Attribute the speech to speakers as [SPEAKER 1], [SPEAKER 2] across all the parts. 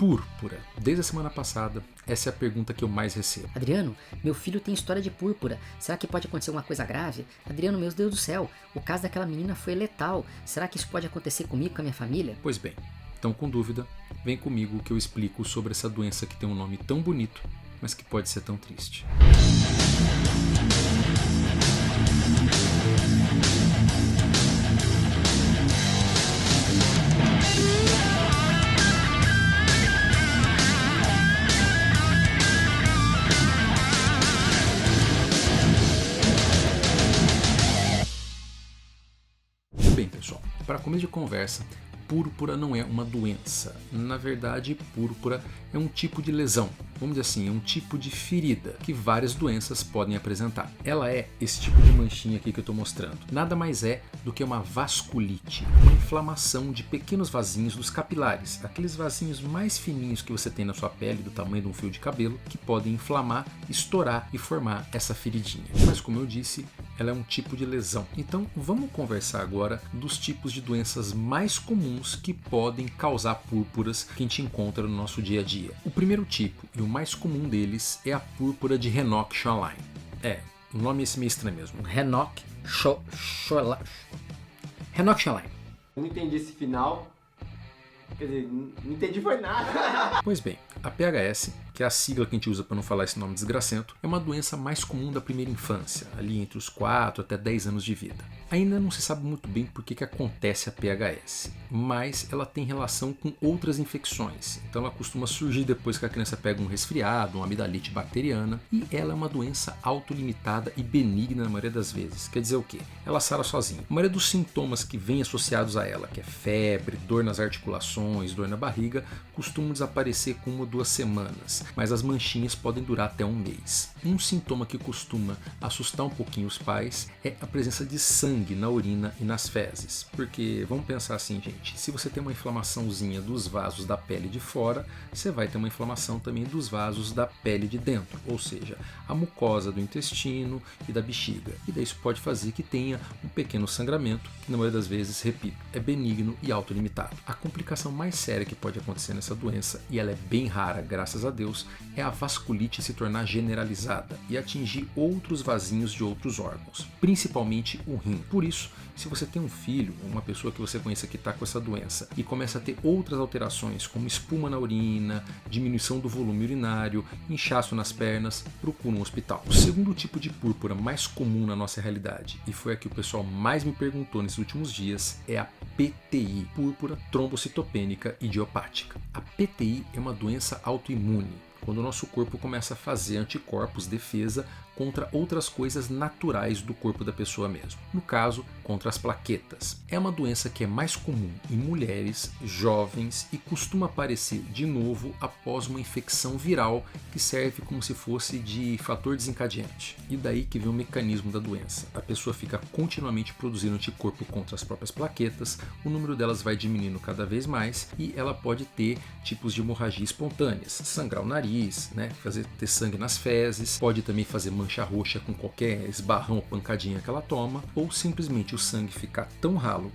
[SPEAKER 1] Púrpura. Desde a semana passada, essa é a pergunta que eu mais recebo.
[SPEAKER 2] Adriano, meu filho tem história de púrpura. Será que pode acontecer alguma coisa grave? Adriano, meu Deus do céu, o caso daquela menina foi letal. Será que isso pode acontecer comigo, com a minha família?
[SPEAKER 1] Pois bem, então com dúvida, vem comigo que eu explico sobre essa doença que tem um nome tão bonito, mas que pode ser tão triste. Bem, pessoal, para começo de conversa, púrpura não é uma doença. Na verdade, púrpura é um tipo de lesão, vamos dizer assim, é um tipo de ferida que várias doenças podem apresentar. Ela é esse tipo de manchinha aqui que eu estou mostrando. Nada mais é do que uma vasculite, uma inflamação de pequenos vasinhos dos capilares, aqueles vasinhos mais fininhos que você tem na sua pele, do tamanho de um fio de cabelo, que podem inflamar, estourar e formar essa feridinha. Mas como eu disse, ela é um tipo de lesão. Então vamos conversar agora dos tipos de doenças mais comuns que podem causar púrpuras que a gente encontra no nosso dia a dia. O primeiro tipo, e o mais comum deles, é a púrpura de Raynaud-Schlein. O nome é esse meio estranho mesmo. Raynaud-Schlein.
[SPEAKER 3] Não entendi esse final. Quer dizer, não entendi foi nada.
[SPEAKER 1] Pois bem, a PHS, que é a sigla que a gente usa para não falar esse nome desgracento, é uma doença mais comum da primeira infância, ali entre os 4 até 10 anos de vida. Ainda não se sabe muito bem por que acontece a PHS, mas ela tem relação com outras infecções. Então ela costuma surgir depois que a criança pega um resfriado, uma amidalite bacteriana, e ela é uma doença autolimitada e benigna na maioria das vezes. Quer dizer o quê? Ela sara sozinha. A maioria dos sintomas que vêm associados a ela, que é febre, dor nas articulações, dor na barriga, costumam desaparecer com 1 ou 2 semanas, mas as manchinhas podem durar até 1 mês. Um sintoma que costuma assustar um pouquinho os pais é a presença de sangue na urina e nas fezes, porque vamos pensar assim, gente, se você tem uma inflamaçãozinha dos vasos da pele de fora, você vai ter uma inflamação também dos vasos da pele de dentro, ou seja, a mucosa do intestino e da bexiga, e daí isso pode fazer que tenha um pequeno sangramento, que na maioria das vezes, repito, é benigno e autolimitado. A complicação mais séria que pode acontecer nessa doença, e ela é bem rara, graças a Deus, é a vasculite se tornar generalizada e atingir outros vasinhos de outros órgãos, principalmente o rim. Por isso, se você tem um filho, uma pessoa que você conheça que está com essa doença e começa a ter outras alterações, como espuma na urina, diminuição do volume urinário, inchaço nas pernas, procure um hospital. O segundo tipo de púrpura mais comum na nossa realidade, e foi a que o pessoal mais me perguntou nesses últimos dias, é a PTI, púrpura trombocitopênica idiopática. A PTI é uma doença autoimune, quando o nosso corpo começa a fazer anticorpos, defesa, contra outras coisas naturais do corpo da pessoa mesmo. No caso, contra as plaquetas. É uma doença que é mais comum em mulheres, jovens e costuma aparecer de novo após uma infecção viral que serve como se fosse de fator desencadeante. E daí que vem o mecanismo da doença. A pessoa fica continuamente produzindo anticorpo contra as próprias plaquetas, o número delas vai diminuindo cada vez mais e ela pode ter tipos de hemorragia espontâneas, sangrar o nariz, ter sangue nas fezes, pode também fazer mancha roxa com qualquer esbarrão ou pancadinha que ela toma, ou simplesmente o sangue ficar tão ralo,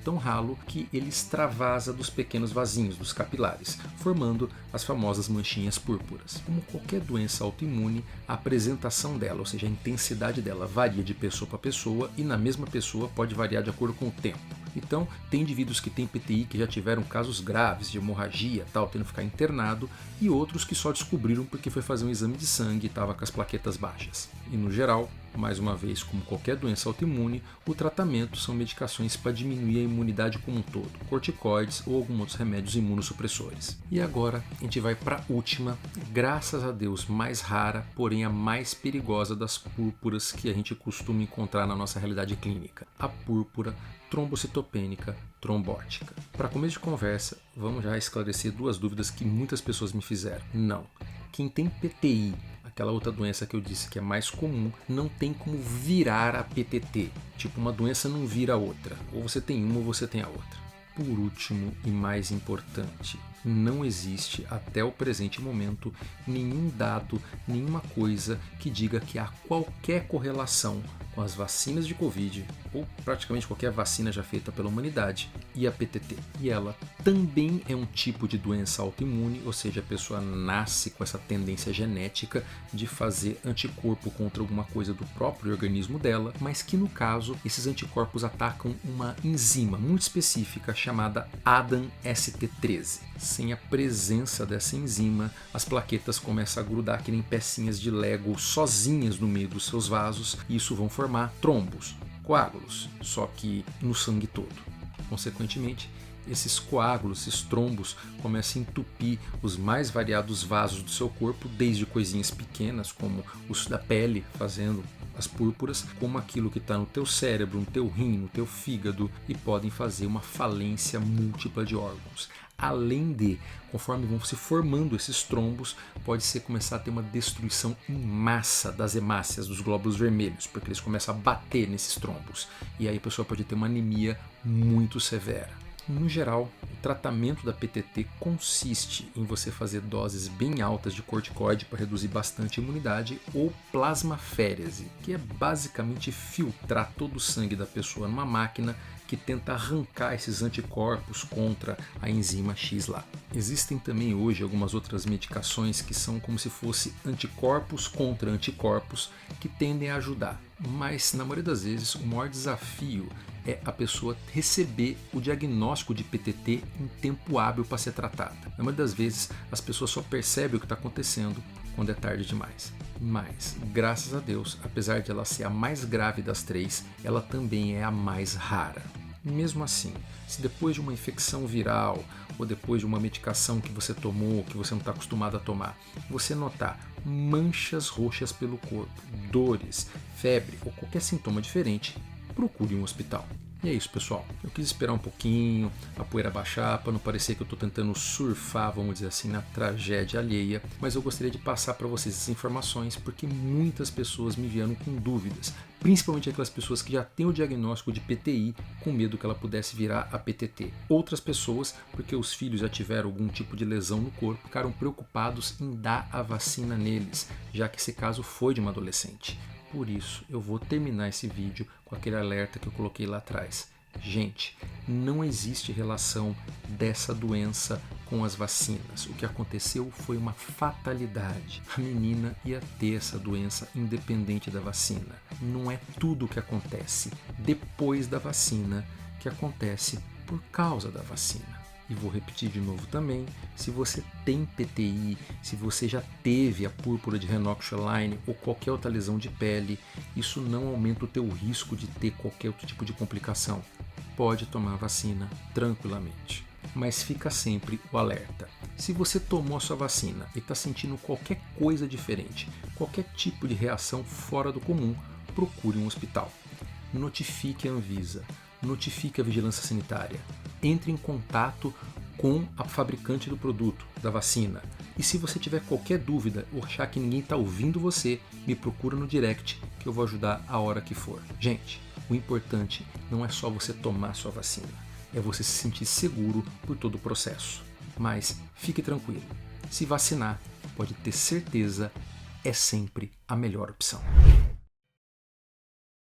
[SPEAKER 1] que ele extravasa dos pequenos vasinhos, dos capilares, formando as famosas manchinhas púrpuras. Como qualquer doença autoimune, a apresentação dela, ou seja, a intensidade dela, varia de pessoa para pessoa e na mesma pessoa pode variar de acordo com o tempo. Então, tem indivíduos que têm PTI que já tiveram casos graves de hemorragia, tendo que ficar internado, e outros que só descobriram porque foi fazer um exame de sangue e estava com as plaquetas baixas. E no geral, mais uma vez, como qualquer doença autoimune, o tratamento são medicações para diminuir a imunidade como um todo, corticoides ou alguns outros remédios imunossupressores. E agora a gente vai para a última, graças a Deus mais rara, porém a mais perigosa das púrpuras que a gente costuma encontrar na nossa realidade clínica, a púrpura trombocitopênica trombótica. Para começo de conversa, vamos já esclarecer 2 dúvidas que muitas pessoas me fizeram. Não, quem tem PTI, aquela outra doença que eu disse que é mais comum, não tem como virar a PTT. Tipo, uma doença não vira a outra. Ou você tem uma ou você tem a outra. Por último e mais importante, não existe até o presente momento nenhum dado, nenhuma coisa que diga que há qualquer correlação com as vacinas de Covid, ou praticamente qualquer vacina já feita pela humanidade, e a PTT. E ela também é um tipo de doença autoimune, ou seja, a pessoa nasce com essa tendência genética de fazer anticorpo contra alguma coisa do próprio organismo dela, mas que no caso, esses anticorpos atacam uma enzima muito específica chamada ADAM-ST13. Sem a presença dessa enzima, as plaquetas começam a grudar que nem pecinhas de Lego sozinhas no meio dos seus vasos, e isso vão formar trombos, coágulos, só que no sangue todo. Consequentemente, esses coágulos, esses trombos, começam a entupir os mais variados vasos do seu corpo, desde coisinhas pequenas, como os da pele, fazendo as púrpuras, como aquilo que está no teu cérebro, no teu rim, no teu fígado, e podem fazer uma falência múltipla de órgãos. Além de, conforme vão se formando esses trombos, pode começar a ter uma destruição em massa das hemácias, dos glóbulos vermelhos, porque eles começam a bater nesses trombos. E aí a pessoa pode ter uma anemia muito severa. No geral, o tratamento da PTT consiste em você fazer doses bem altas de corticoide para reduzir bastante a imunidade, ou plasmaférese, que é basicamente filtrar todo o sangue da pessoa numa máquina que tenta arrancar esses anticorpos contra a enzima X lá. Existem também hoje algumas outras medicações que são como se fosse anticorpos contra anticorpos, que tendem a ajudar, mas na maioria das vezes o maior desafio é a pessoa receber o diagnóstico de PTT em tempo hábil para ser tratada. Na maioria das vezes as pessoas só percebem o que está acontecendo quando é tarde demais. Mas, graças a Deus, apesar de ela ser a mais grave das três, ela também é a mais rara. Mesmo assim, se depois de uma infecção viral ou depois de uma medicação que você tomou, que você não está acostumado a tomar, você notar manchas roxas pelo corpo, dores, febre ou qualquer sintoma diferente, procure um hospital. E é isso, pessoal. Eu quis esperar um pouquinho, a poeira baixar, para não parecer que eu estou tentando surfar, vamos dizer assim, na tragédia alheia, mas eu gostaria de passar para vocês essas informações porque muitas pessoas me vieram com dúvidas, principalmente aquelas pessoas que já têm o diagnóstico de PTI, com medo que ela pudesse virar a PTT. Outras pessoas, porque os filhos já tiveram algum tipo de lesão no corpo, ficaram preocupados em dar a vacina neles, já que esse caso foi de uma adolescente. Por isso, eu vou terminar esse vídeo com aquele alerta que eu coloquei lá atrás. Gente, não existe relação dessa doença com as vacinas. O que aconteceu foi uma fatalidade. A menina ia ter essa doença independente da vacina. Não é tudo o que acontece depois da vacina que acontece por causa da vacina. E vou repetir de novo também, se você tem PTI, se você já teve a púrpura de Rhenofxia-Line ou qualquer outra lesão de pele, isso não aumenta o teu risco de ter qualquer outro tipo de complicação. Pode tomar a vacina tranquilamente. Mas fica sempre o alerta. Se você tomou a sua vacina e está sentindo qualquer coisa diferente, qualquer tipo de reação fora do comum, procure um hospital. Notifique a Anvisa. Notifique a Vigilância Sanitária, entre em contato com a fabricante do produto, da vacina. E se você tiver qualquer dúvida ou achar que ninguém está ouvindo você, me procura no direct que eu vou ajudar a hora que for. Gente, o importante não é só você tomar sua vacina, é você se sentir seguro por todo o processo. Mas fique tranquilo, se vacinar, pode ter certeza, é sempre a melhor opção.